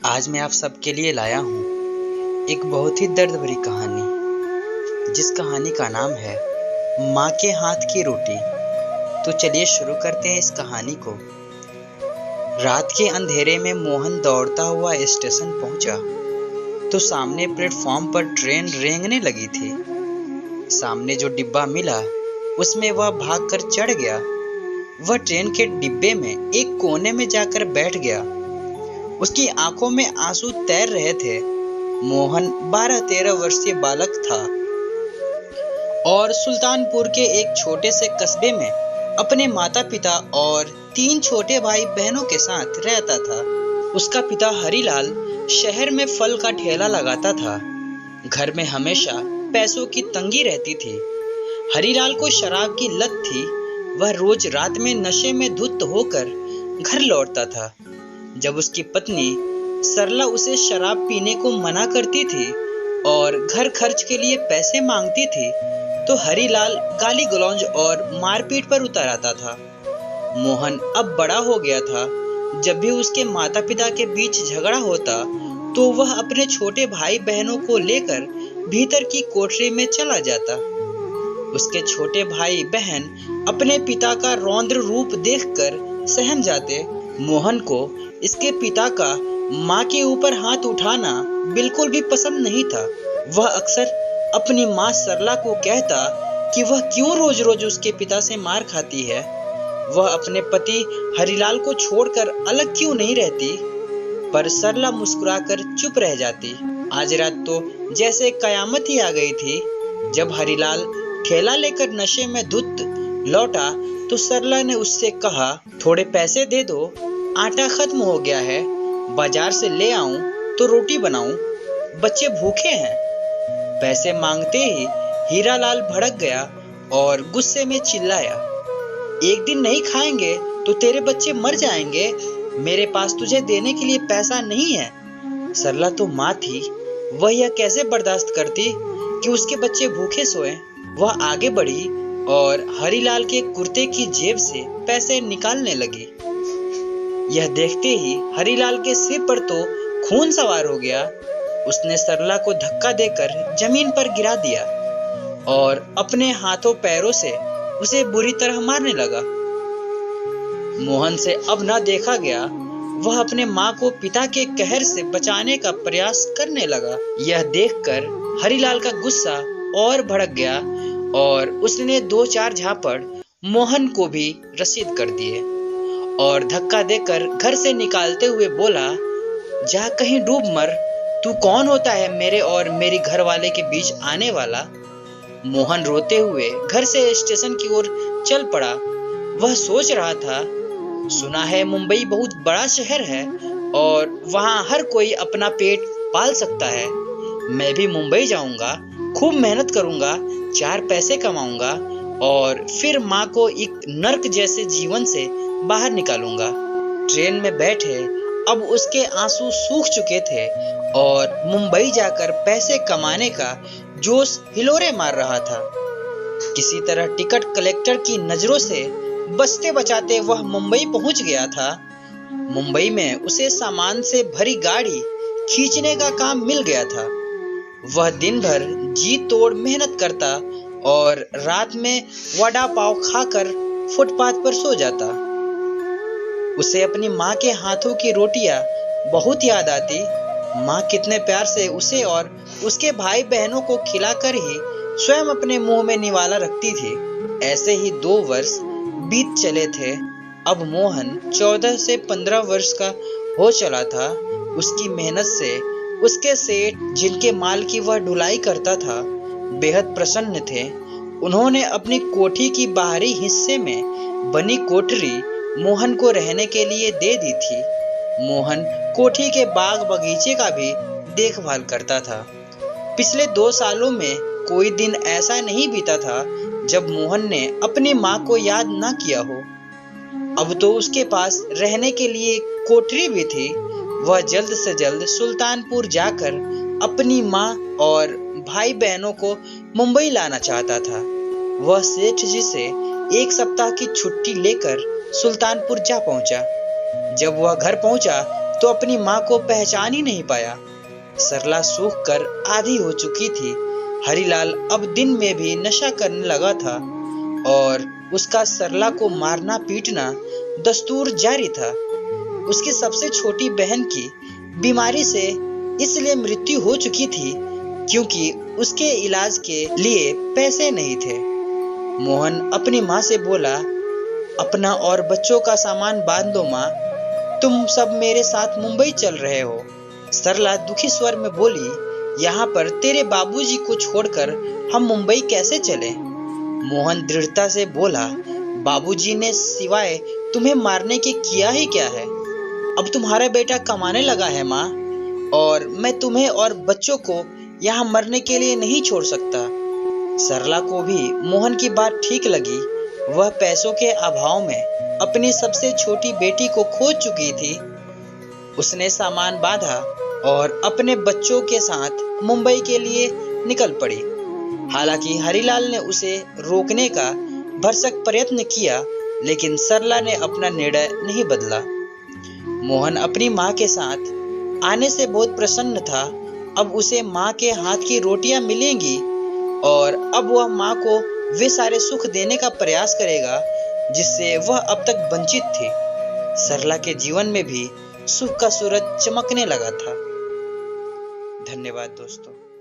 आज मैं आप सबके लिए लाया हूँ एक बहुत ही दर्द भरी कहानी, जिस कहानी का नाम है माँ के हाथ की रोटी। तो चलिए शुरू करते हैं इस कहानी को। रात के अंधेरे में मोहन दौड़ता हुआ स्टेशन पहुंचा तो सामने प्लेटफॉर्म पर ट्रेन रेंगने लगी थी। सामने जो डिब्बा मिला उसमें वह भागकर चढ़ गया। वह ट्रेन के डिब्बे में एक कोने में जाकर बैठ गया। उसकी आंखों में आंसू तैर रहे थे। मोहन 12-13 वर्षीय बालक था और सुल्तानपुर के एक छोटे से कस्बे में अपने माता पिता और 3 छोटे भाई बहनों के साथ रहता था। उसका पिता हरिलाल शहर में फल का ठेला लगाता था। घर में हमेशा पैसों की तंगी रहती थी। हरिलाल को शराब की लत थी। वह रोज रात में नशे में धुत होकर घर लौटता था। जब उसकी पत्नी सरला उसे शराब पीने को मना करती थी और घर खर्च के लिए पैसे मांगती थी तो हरिलाल गाली गलौज और मारपीट पर उतर आता था। मोहन अब बड़ा हो गया था। जब भी उसके माता पिता के बीच झगड़ा होता तो वह अपने छोटे भाई बहनों को लेकर भीतर की कोठरी में चला जाता। उसके छोटे भाई बहन अपने पिता का रौद्र रूप देखकर सहम जाते। मोहन को इसके पिता का माँ के ऊपर हाथ उठाना बिल्कुल भी पसंद नहीं था। वह अक्सर अपनी माँ सरला को कहता कि वह क्यों रोज रोज उसके पिता से मार खाती है। वह अपने पति हरिलाल को छोड़कर अलग क्यों नहीं रहती, पर सरला मुस्कुराकर चुप रह जाती। आज रात तो जैसे कयामत ही आ गई थी। जब हरिलाल ठेला लेकर नशे में धुत लौटा तो सरला ने उससे कहा, थोड़े पैसे दे दो, आटा खत्म हो गया है, बाजार से ले आऊं तो रोटी बनाऊं, बच्चे भूखे हैं। पैसे मांगते ही हीरालाल भड़क गया और गुस्से में चिल्लाया, एक दिन नहीं खाएंगे तो तेरे बच्चे मर जाएंगे। मेरे पास तुझे देने के लिए पैसा नहीं है। सरला तो माँ थी, वह यह कैसे बर्दाश्त करती कि उसके बच्चे भूखे सोए। वह आगे बढ़ी और हरिलाल के कुर्ते की जेब से पैसे निकालने लगी। यह देखते ही हरिलाल के सिर पर तो खून सवार हो गया। उसने सरला को धक्का देकर जमीन पर गिरा दिया और अपने हाथों पैरों से उसे बुरी तरह मारने लगा। मोहन से अब ना देखा गया। वह अपने माँ को पिता के कहर से बचाने का प्रयास करने लगा। यह देखकर हरिलाल का गुस्सा और भड़क गया और उसने 2-4 झापड़ मोहन को भी रसीद कर दिए और धक्का देकर घर से निकालते हुए बोला, जा कहीं डूब मर। तू कौन होता है मेरे और मेरी घर वाले के बीच आने वाला। मोहन रोते हुए घर से स्टेशन की ओर चल पड़ा। वह सोच रहा था, सुना है मुंबई बहुत बड़ा शहर है और वहां हर कोई अपना पेट पाल सकता है। मैं भी मुंबई जाऊंगा, खूब मेहनत करूंगा, 4 पैसे कमाऊंगा और फिर माँ को एक नर्क जैसे जीवन से बाहर निकालूंगा। ट्रेन में बैठे अब उसके आंसू सूख चुके थे और मुंबई जाकर पैसे कमाने का जोश हिलोरे मार रहा था। किसी तरह टिकट कलेक्टर की नजरों से बचते बचाते वह मुंबई पहुंच गया था। मुंबई में उसे सामान से भरी गाड़ी खींचने का काम मिल गया था। वह दिन भर जी तोड़ मेहनत करता और रात में वड़ा पाव खाकर फुटपाथ पर सो जाता। उसे अपनी माँ के हाथों की रोटियां बहुत याद आती। माँ कितने प्यार से उसे और उसके भाई बहनों को खिलाकर ही स्वयं अपने मुंह में निवाला रखती थी। ऐसे ही 2 वर्ष बीत चले थे। अब मोहन 14 से 15 वर्ष का हो चला था। उसकी मेहनत से उसके सेठ, जिनके माल की वह ढुलाई करता था, बेहद प्रसन्न थे। उन्होंने अपनी कोठी की बाहरी हिस्से में बनी कोठरी मोहन को रहने के लिए दे दी थी। मोहन कोठी के बाग बगीचे का भी देखभाल करता था। पिछले 2 सालों में कोई दिन ऐसा नहीं बीता था जब मोहन ने अपनी माँ को याद ना किया हो। अब तो उसके पास रहने के लिए कोठरी भी थी। वह जल्द से जल्द सुल्तानपुर जाकर अपनी माँ और भाई बहनों को मुंबई लाना चाहता था। वह सेठ जी से 1 सप्ताह की छुट्टी लेकर सुल्तानपुर जा पहुंचा। जब वह घर पहुंचा तो अपनी माँ को पहचान ही नहीं पाया। सरला सूख कर आधी हो चुकी थी। हरिलाल अब दिन में भी नशा करने लगा था और उसका सरला को मारना पीटना दस्तूर जारी था। उसकी सबसे छोटी बहन की बीमारी से इसलिए मृत्यु हो चुकी थी क्योंकि उसके इलाज के लिए पैसे नहीं थे। मोहन अपनी माँ से बोला, अपना और बच्चों का सामान बांध लो माँ, तुम सब मेरे साथ मुंबई चल रहे हो। सरला दुखी स्वर में बोली, यहाँ पर तेरे बाबूजी को छोड़कर हम मुंबई कैसे चले? मोहन दृढ़ता से बोला, बाबूजी ने सिवाय तुम्हें मारने के किया ही क्या है? अब तुम्हारा बेटा कमाने लगा है माँ, और मैं तुम्हें और बच्चों को यहाँ मरने के लिए नहीं छोड़ सकता। सरला को भी मोहन की बात ठीक लगी। वह पैसों के अभाव में अपनी सबसे छोटी बेटी को खो चुकी थी। उसने सामान बांधा और अपने बच्चों के साथ मुंबई के लिए निकल पड़ी। हालांकि हरिलाल ने उसे रोकने का भरसक प्रयत्न किया, लेकिन सरला ने अपना निर्णय नहीं बदला। मोहन अपनी माँ के साथ आने से बहुत प्रसन्न था। अब उसे माँ के हाथ की रोटियां मिलेंगी और अब वह माँ को वे सारे सुख देने का प्रयास करेगा जिससे वह अब तक वंचित थी। सरला के जीवन में भी सुख का सूरज चमकने लगा था। धन्यवाद दोस्तों।